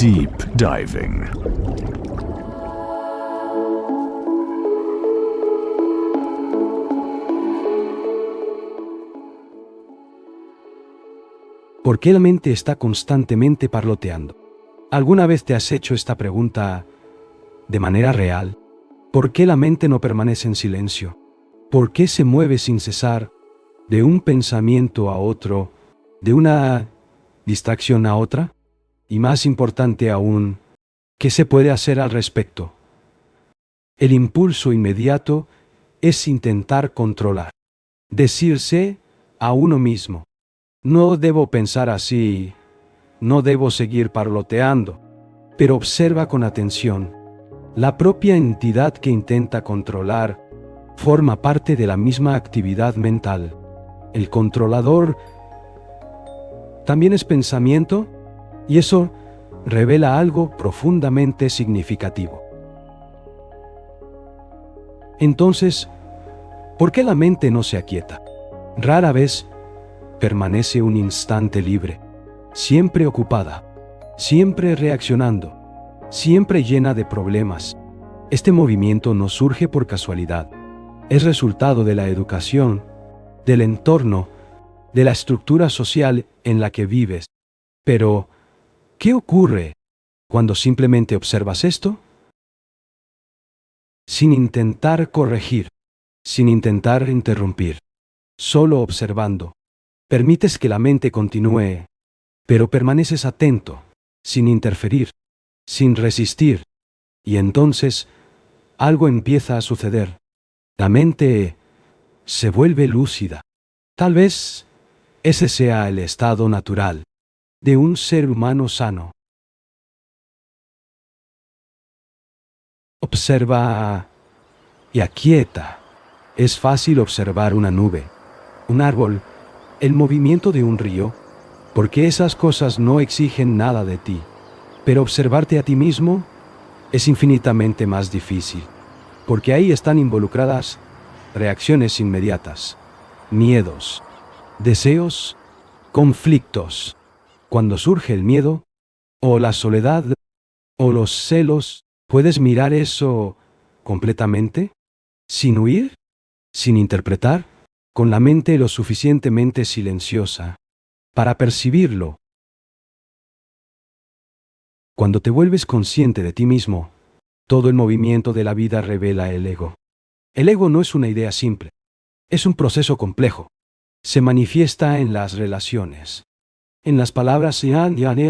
Deep Diving. ¿Por qué la mente está constantemente parloteando? ¿Alguna vez te has hecho esta pregunta de manera real? ¿Por qué la mente no permanece en silencio? ¿Por qué se mueve sin cesar de un pensamiento a otro, de una distracción a otra? Y más importante aún, ¿qué se puede hacer al respecto? El impulso inmediato es intentar controlar, decirse a uno mismo: no debo pensar así, no debo seguir parloteando. Pero observa con atención. La propia entidad que intenta controlar forma parte de la misma actividad mental. El controlador también es pensamiento, y eso revela algo profundamente significativo. Entonces, ¿por qué la mente no se aquieta? Rara vez permanece un instante libre, siempre ocupada, siempre reaccionando, siempre llena de problemas. Este movimiento no surge por casualidad, es resultado de la educación, del entorno, de la estructura social en la que vives. Pero, ¿qué ocurre cuando simplemente observas esto? Sin intentar corregir, sin intentar interrumpir, solo observando, permites que la mente continúe, pero permaneces atento, sin interferir, sin resistir, y entonces algo empieza a suceder. La mente se vuelve lúcida. Tal vez ese sea el estado natural de un ser humano sano. Observa y aquieta. Es fácil observar una nube, un árbol, el movimiento de un río, porque esas cosas no exigen nada de ti. Pero observarte a ti mismo es infinitamente más difícil, porque ahí están involucradas reacciones inmediatas, miedos, deseos, conflictos. Cuando surge el miedo, o la soledad, o los celos, ¿puedes mirar eso completamente? ¿Sin huir? ¿Sin interpretar? Con la mente lo suficientemente silenciosa para percibirlo. Cuando te vuelves consciente de ti mismo, todo el movimiento de la vida revela el ego. El ego no es una idea simple, es un proceso complejo. Se manifiesta en las relaciones, en las palabras en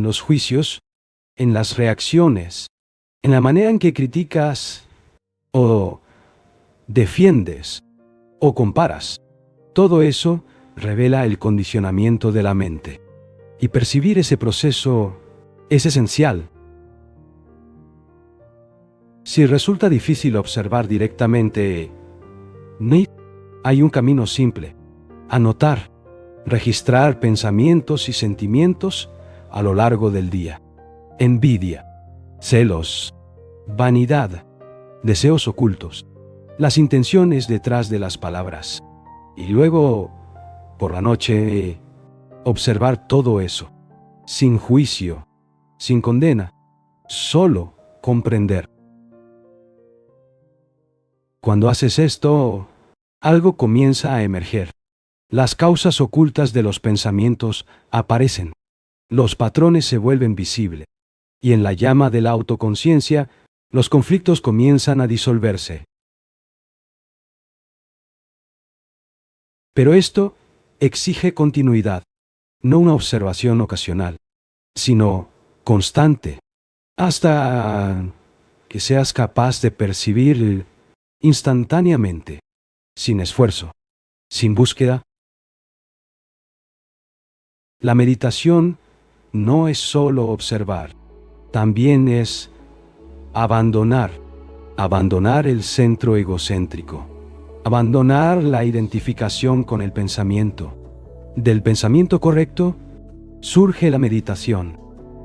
los juicios, en las reacciones, en la manera en que criticas o defiendes o comparas. Todo eso revela el condicionamiento de la mente. Y percibir ese proceso es esencial. Si resulta difícil observar directamente, hay un camino simple: anotar, registrar pensamientos y sentimientos a lo largo del día. Envidia, celos, vanidad, deseos ocultos, las intenciones detrás de las palabras. Y luego, por la noche, observar todo eso, sin juicio, sin condena, solo comprender. Cuando haces esto, algo comienza a emerger. Las causas ocultas de los pensamientos aparecen. Los patrones se vuelven visibles. Y en la llama de la autoconciencia, los conflictos comienzan a disolverse. Pero esto exige continuidad, no una observación ocasional, sino constante, hasta que seas capaz de percibir instantáneamente, sin esfuerzo, sin búsqueda. La meditación no es solo observar, también es abandonar el centro egocéntrico, abandonar la identificación con el pensamiento. Del pensamiento correcto surge la meditación,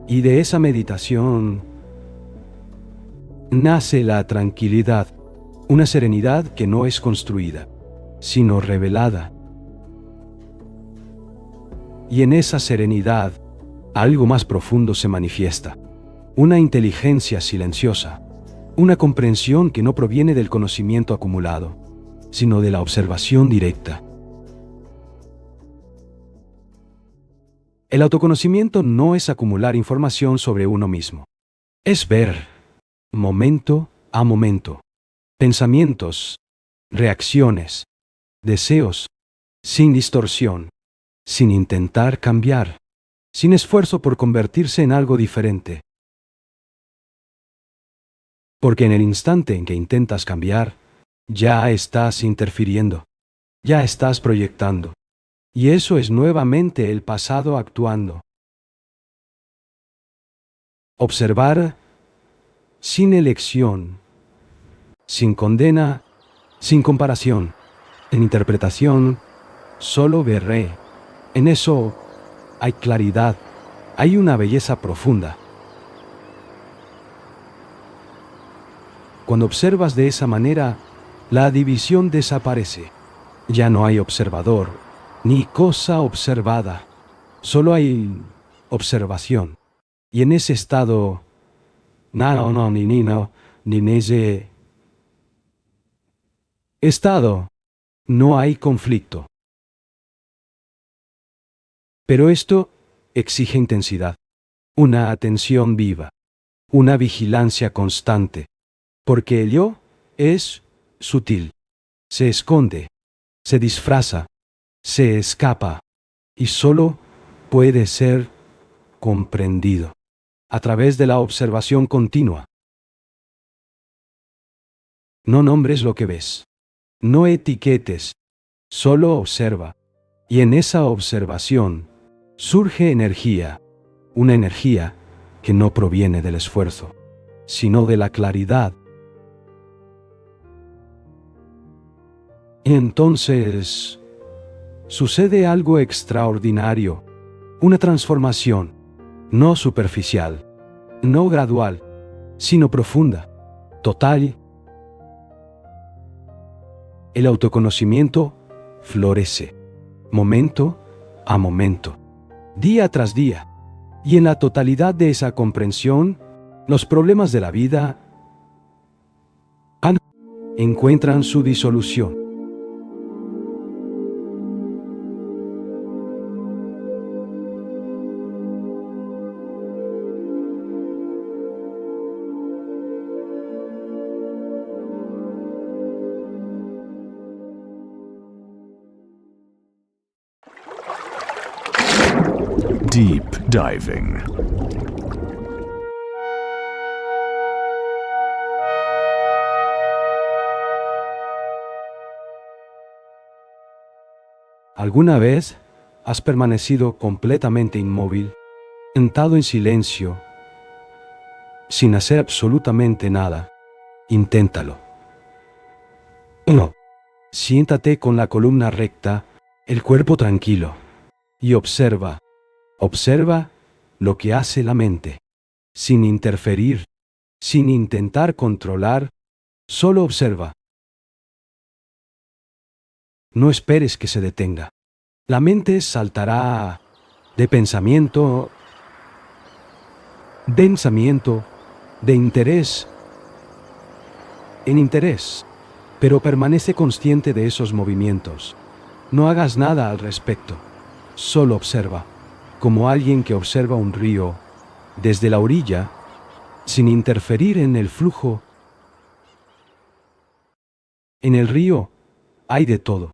y de esa meditación nace la tranquilidad, una serenidad que no es construida, sino revelada. Y en esa serenidad, algo más profundo se manifiesta. Una inteligencia silenciosa. Una comprensión que no proviene del conocimiento acumulado, sino de la observación directa. El autoconocimiento no es acumular información sobre uno mismo. Es ver, momento a momento, pensamientos, reacciones, deseos, sin distorsión, sin intentar cambiar, sin esfuerzo por convertirse en algo diferente. Porque en el instante en que intentas cambiar, ya estás interfiriendo, ya estás proyectando. Y eso es nuevamente el pasado actuando. Observar sin elección, sin condena, sin comparación, en interpretación, solo veré. En eso hay claridad, hay una belleza profunda. Cuando observas de esa manera, la división desaparece. Ya no hay observador, ni cosa observada. Solo hay observación. Y en ese estado, ni en ese estado, no hay conflicto. Pero esto exige intensidad, una atención viva, una vigilancia constante. Porque el yo es sutil, se esconde, se disfraza, se escapa y solo puede ser comprendido a través de la observación continua. No nombres lo que ves, no etiquetes, solo observa. Y en esa observación surge energía, una energía que no proviene del esfuerzo, sino de la claridad. Entonces, sucede algo extraordinario, una transformación, no superficial, no gradual, sino profunda, total. El autoconocimiento florece, momento a momento, día tras día, y en la totalidad de esa comprensión, los problemas de la vida encuentran su disolución. Deep diving. ¿Alguna vez has permanecido completamente inmóvil, sentado en silencio, sin hacer absolutamente nada? Inténtalo. 1. Siéntate con la columna recta, el cuerpo tranquilo, y observa. Observa lo que hace la mente, sin interferir, sin intentar controlar, solo observa. No esperes que se detenga. La mente saltará de pensamiento, de interés en interés, pero permanece consciente de esos movimientos. No hagas nada al respecto, solo observa, como alguien que observa un río desde la orilla, sin interferir en el flujo. En el río hay de todo: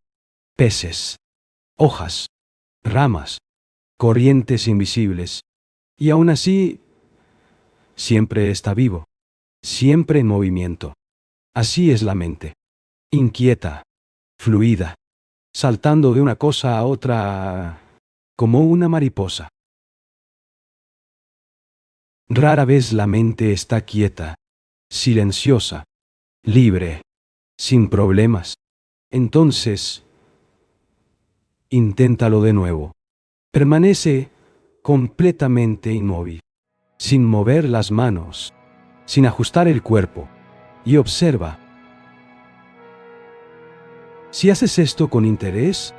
peces, hojas, ramas, corrientes invisibles, y aún así, siempre está vivo, siempre en movimiento. Así es la mente, inquieta, fluida, saltando de una cosa a otra como una mariposa. Rara vez la mente está quieta, silenciosa, libre, sin problemas. Entonces, inténtalo de nuevo. Permanece completamente inmóvil, sin mover las manos, sin ajustar el cuerpo, y observa. Si haces esto con interés,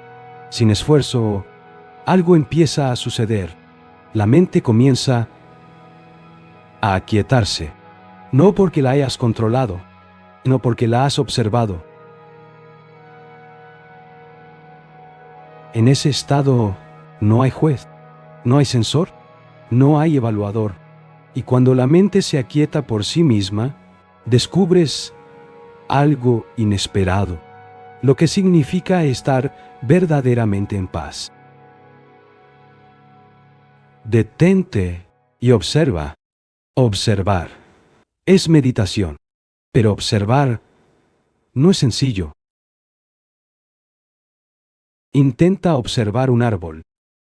sin esfuerzo, algo empieza a suceder. La mente comienza a aquietarse, no porque la hayas controlado, sino porque la has observado. En ese estado no hay juez, no hay censor, no hay evaluador. Y cuando la mente se aquieta por sí misma, descubres algo inesperado, lo que significa estar verdaderamente en paz. Detente y observa. Observar es meditación, pero observar no es sencillo. Intenta observar un árbol.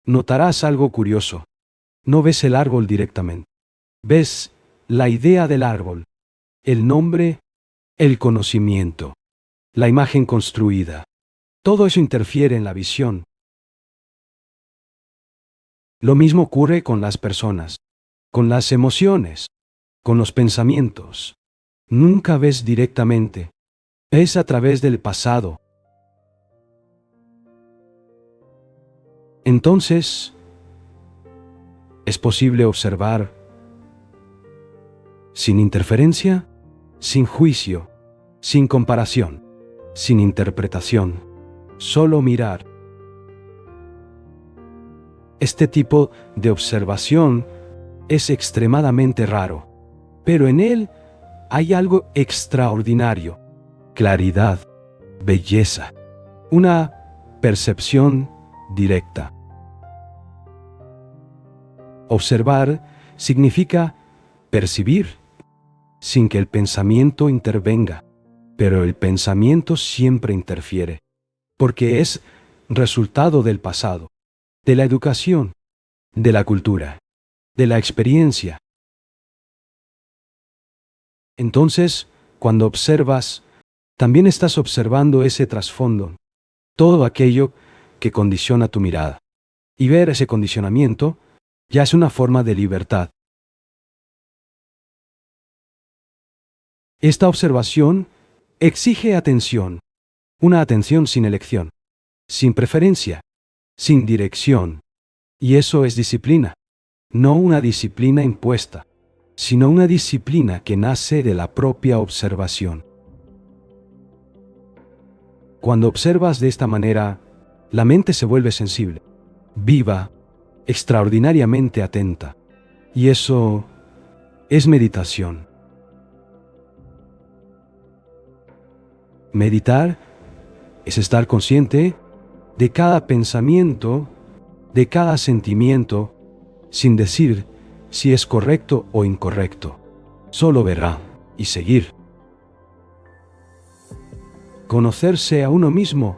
Notarás algo curioso. No ves el árbol directamente. Ves la idea del árbol, el nombre, el conocimiento, la imagen construida. Todo eso interfiere en la visión. Lo mismo ocurre con las personas, con las emociones, con los pensamientos. Nunca ves directamente. Es a través del pasado. Entonces, es posible observar sin interferencia, sin juicio, sin comparación, sin interpretación, solo mirar. Este tipo de observación es extremadamente raro, pero en él hay algo extraordinario: claridad, belleza, una percepción directa. Observar significa percibir sin que el pensamiento intervenga, pero el pensamiento siempre interfiere, porque es resultado del pasado, de la educación, de la cultura, de la experiencia. Entonces, cuando observas, también estás observando ese trasfondo, todo aquello que condiciona tu mirada. Y ver ese condicionamiento ya es una forma de libertad. Esta observación exige atención, una atención sin elección, sin preferencia, sin dirección. Y eso es disciplina, no una disciplina impuesta, sino una disciplina que nace de la propia observación. Cuando observas de esta manera, la mente se vuelve sensible, viva, extraordinariamente atenta. Y eso es meditación. Meditar es estar consciente de cada pensamiento, de cada sentimiento, sin decir si es correcto o incorrecto. Solo verá y seguir. Conocerse a uno mismo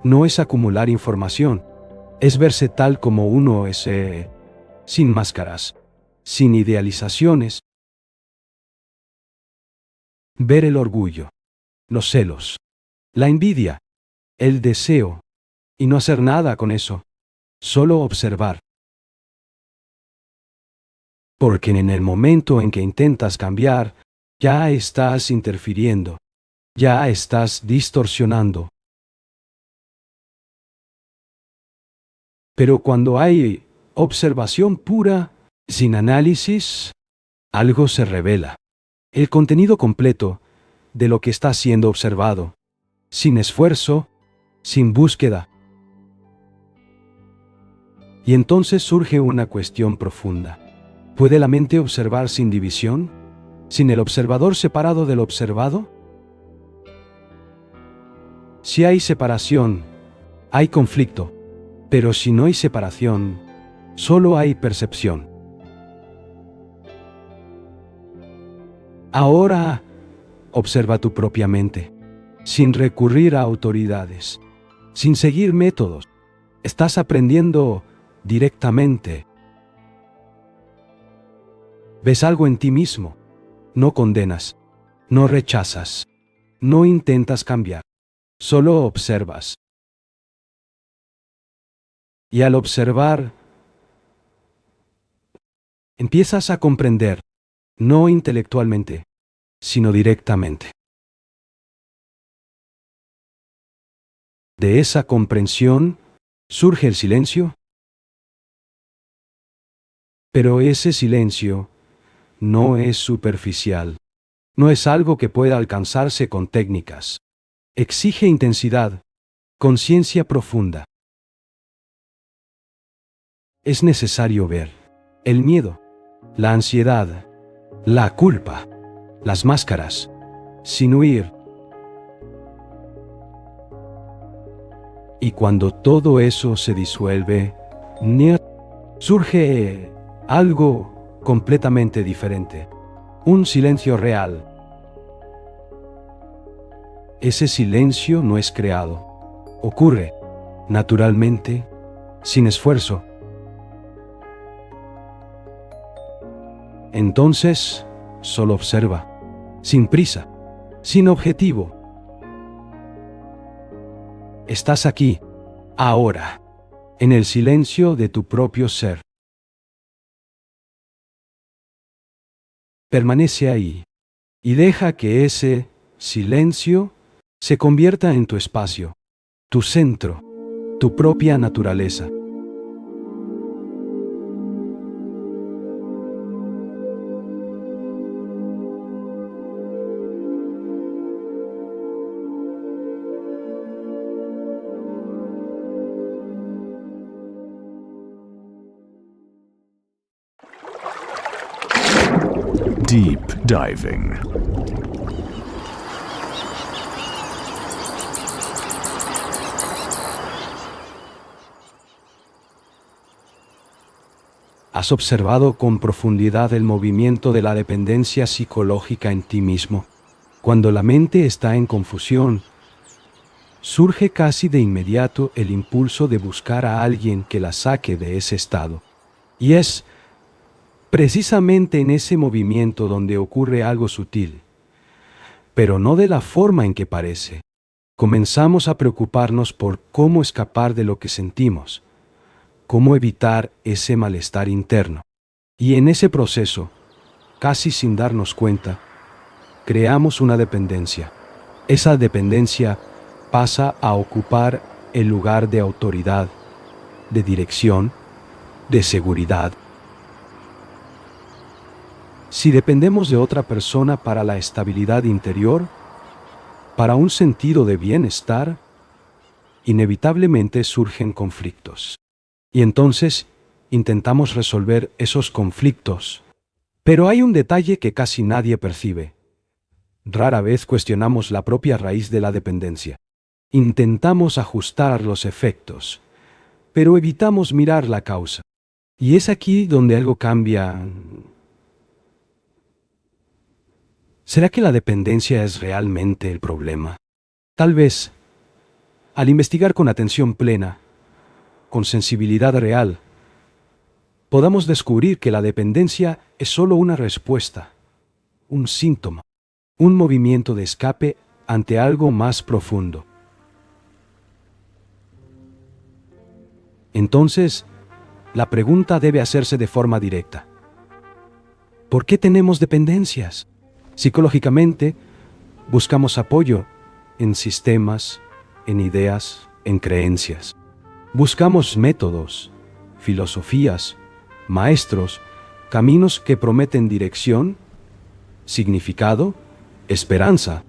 no es acumular información, es verse tal como uno es, sin máscaras, sin idealizaciones. Ver el orgullo, los celos, la envidia, el deseo, y no hacer nada con eso, solo observar. Porque en el momento en que intentas cambiar, ya estás interfiriendo, ya estás distorsionando. Pero cuando hay observación pura, sin análisis, algo se revela. El contenido completo de lo que está siendo observado, sin esfuerzo, sin búsqueda. Y entonces surge una cuestión profunda. ¿Puede la mente observar sin división? ¿Sin el observador separado del observado? Si hay separación, hay conflicto. Pero si no hay separación, solo hay percepción. Ahora, observa tu propia mente, sin recurrir a autoridades, sin seguir métodos. Estás aprendiendo directamente. Ves algo en ti mismo. No condenas, no rechazas, no intentas cambiar. Solo observas. Y al observar, empiezas a comprender, no intelectualmente, sino directamente. De esa comprensión surge el silencio, Pero ese silencio no es superficial. No es algo que pueda alcanzarse con técnicas. Exige intensidad, conciencia profunda. Es necesario ver el miedo, la ansiedad, la culpa, las máscaras, sin huir. Y cuando todo eso se disuelve, surge algo completamente diferente. Un silencio real. Ese silencio no es creado. Ocurre, naturalmente, sin esfuerzo. Entonces, solo observa, sin prisa, sin objetivo. Estás aquí, ahora, en el silencio de tu propio ser. Permanece ahí y deja que ese silencio se convierta en tu espacio, tu centro, tu propia naturaleza. Deep diving. ¿Has observado con profundidad el movimiento de la dependencia psicológica en ti mismo? Cuando la mente está en confusión, surge casi de inmediato el impulso de buscar a alguien que la saque de ese estado. Y es precisamente en ese movimiento donde ocurre algo sutil, pero no de la forma en que parece. Comenzamos a preocuparnos por cómo escapar de lo que sentimos, cómo evitar ese malestar interno. Y en ese proceso, casi sin darnos cuenta, creamos una dependencia. Esa dependencia pasa a ocupar el lugar de autoridad, de dirección, de seguridad. Si dependemos de otra persona para la estabilidad interior, para un sentido de bienestar, inevitablemente surgen conflictos. Y entonces intentamos resolver esos conflictos. Pero hay un detalle que casi nadie percibe. Rara vez cuestionamos la propia raíz de la dependencia. Intentamos ajustar los efectos, pero evitamos mirar la causa. Y es aquí donde algo cambia. ¿Será que la dependencia es realmente el problema? Tal vez, al investigar con atención plena, con sensibilidad real, podamos descubrir que la dependencia es solo una respuesta, un síntoma, un movimiento de escape ante algo más profundo. Entonces, la pregunta debe hacerse de forma directa. ¿Por qué tenemos dependencias? Psicológicamente, buscamos apoyo en sistemas, en ideas, en creencias. Buscamos métodos, filosofías, maestros, caminos que prometen dirección, significado, esperanza.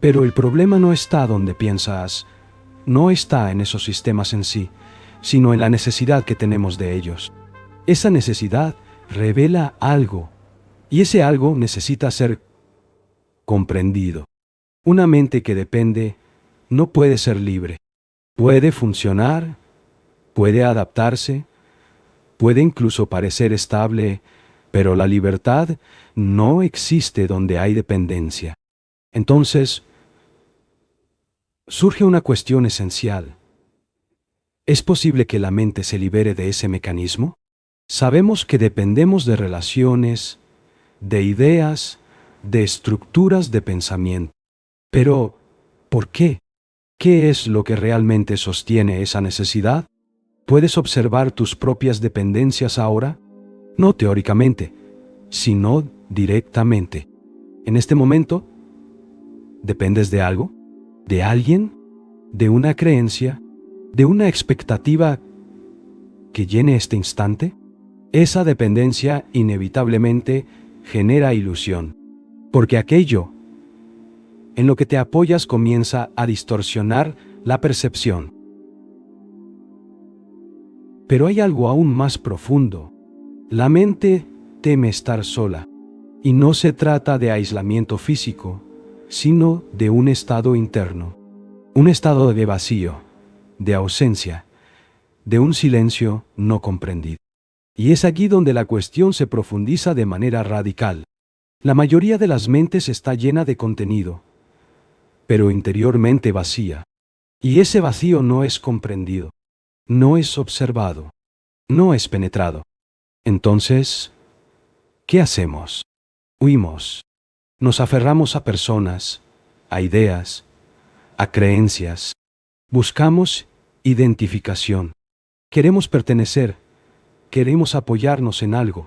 Pero el problema no está donde piensas, no está en esos sistemas en sí, sino en la necesidad que tenemos de ellos. Esa necesidad revela algo, y ese algo necesita ser comprendido. Una mente que depende no puede ser libre. Puede funcionar, puede adaptarse, puede incluso parecer estable, pero la libertad no existe donde hay dependencia. Entonces, surge una cuestión esencial. ¿Es posible que la mente se libere de ese mecanismo? Sabemos que dependemos de relaciones, de ideas, de estructuras de pensamiento. Pero, ¿por qué? ¿Qué es lo que realmente sostiene esa necesidad? ¿Puedes observar tus propias dependencias ahora? No teóricamente, sino directamente. En este momento, ¿dependes de algo? ¿De alguien? ¿De una creencia? ¿De una expectativa que llene este instante? Esa dependencia inevitablemente genera ilusión, porque aquello en lo que te apoyas comienza a distorsionar la percepción. Pero hay algo aún más profundo. La mente teme estar sola, y no se trata de aislamiento físico, sino de un estado interno, un estado de vacío, de ausencia, de un silencio no comprendido. Y es aquí donde la cuestión se profundiza de manera radical. La mayoría de las mentes está llena de contenido, pero interiormente vacía. Y ese vacío no es comprendido, no es observado, no es penetrado. Entonces, ¿qué hacemos? Huimos. Nos aferramos a personas, a ideas, a creencias. Buscamos identificación. Queremos pertenecer. Queremos apoyarnos en algo.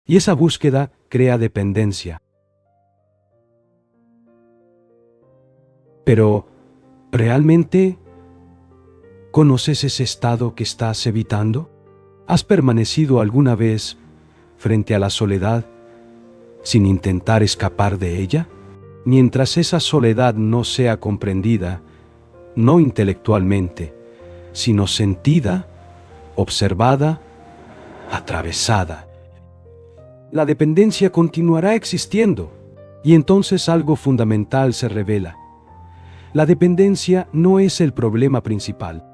Y esa búsqueda crea dependencia. Pero, ¿realmente conoces ese estado que estás evitando? ¿Has permanecido alguna vez frente a la soledad sin intentar escapar de ella? Mientras esa soledad no sea comprendida, no intelectualmente, sino sentida, observada, atravesada, la dependencia continuará existiendo, y entonces algo fundamental se revela. La dependencia no es el problema principal,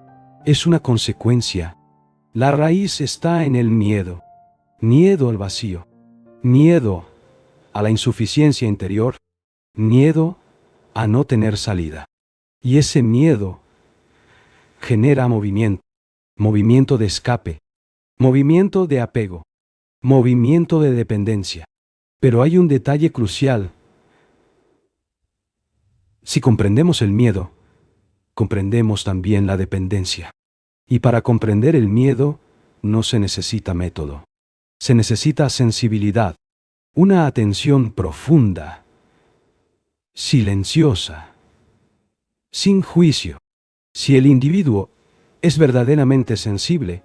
es una consecuencia. La raíz está en el miedo, miedo al vacío, miedo a la insuficiencia interior, miedo a no tener salida. Y ese miedo genera movimiento, movimiento de escape, movimiento de apego, movimiento de dependencia. Pero hay un detalle crucial. Si comprendemos el miedo, comprendemos también la dependencia. Y para comprender el miedo, no se necesita método. Se necesita sensibilidad, una atención profunda, silenciosa, sin juicio. Si el individuo es verdaderamente sensible,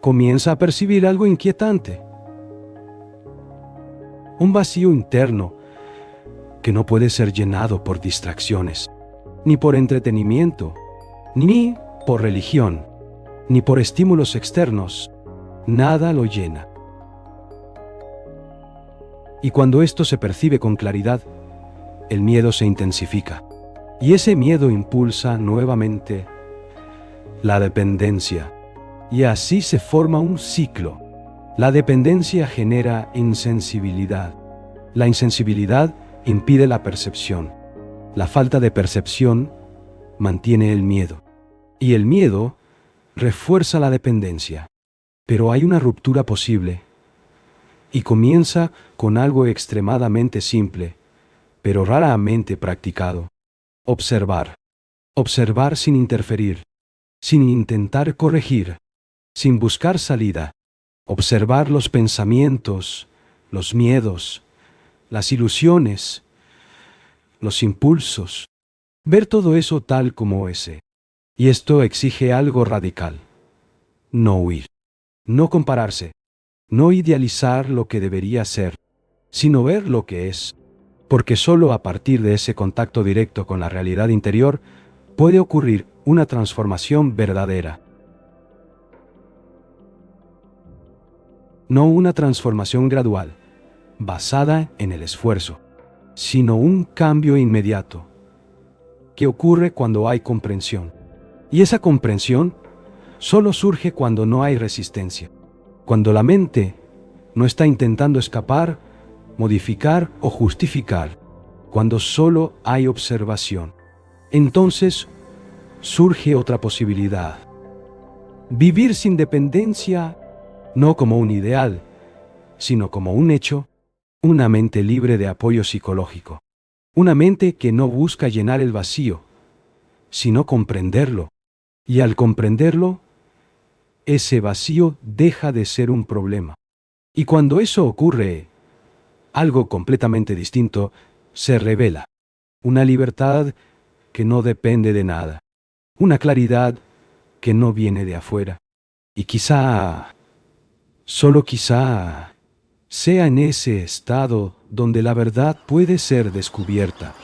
comienza a percibir algo inquietante. Un vacío interno que no puede ser llenado por distracciones, ni por entretenimiento, ni por religión, ni por estímulos externos. Nada lo llena. Y cuando esto se percibe con claridad, el miedo se intensifica. Y ese miedo impulsa nuevamente la dependencia. Y así se forma un ciclo. La dependencia genera insensibilidad. La insensibilidad impide la percepción. La falta de percepción mantiene el miedo. Y el miedo refuerza la dependencia. Pero hay una ruptura posible. Y comienza con algo extremadamente simple, pero raramente practicado. Observar. Observar sin interferir, sin intentar corregir, sin buscar salida. Observar los pensamientos, los miedos, las ilusiones, los impulsos. Ver todo eso tal como es. Y esto exige algo radical. No huir. No compararse. No idealizar lo que debería ser, sino ver lo que es. Porque solo a partir de ese contacto directo con la realidad interior puede ocurrir una transformación verdadera. No una transformación gradual, basada en el esfuerzo, sino un cambio inmediato, que ocurre cuando hay comprensión. Y esa comprensión solo surge cuando no hay resistencia, cuando la mente no está intentando escapar, modificar o justificar, cuando solo hay observación. Entonces surge otra posibilidad. Vivir sin dependencia, no como un ideal, sino como un hecho, una mente libre de apoyo psicológico. Una mente que no busca llenar el vacío, sino comprenderlo. Y al comprenderlo, ese vacío deja de ser un problema. Y cuando eso ocurre, algo completamente distinto se revela. Una libertad que no depende de nada. Una claridad que no viene de afuera. Y quizá Solo quizá sea en ese estado donde la verdad puede ser descubierta.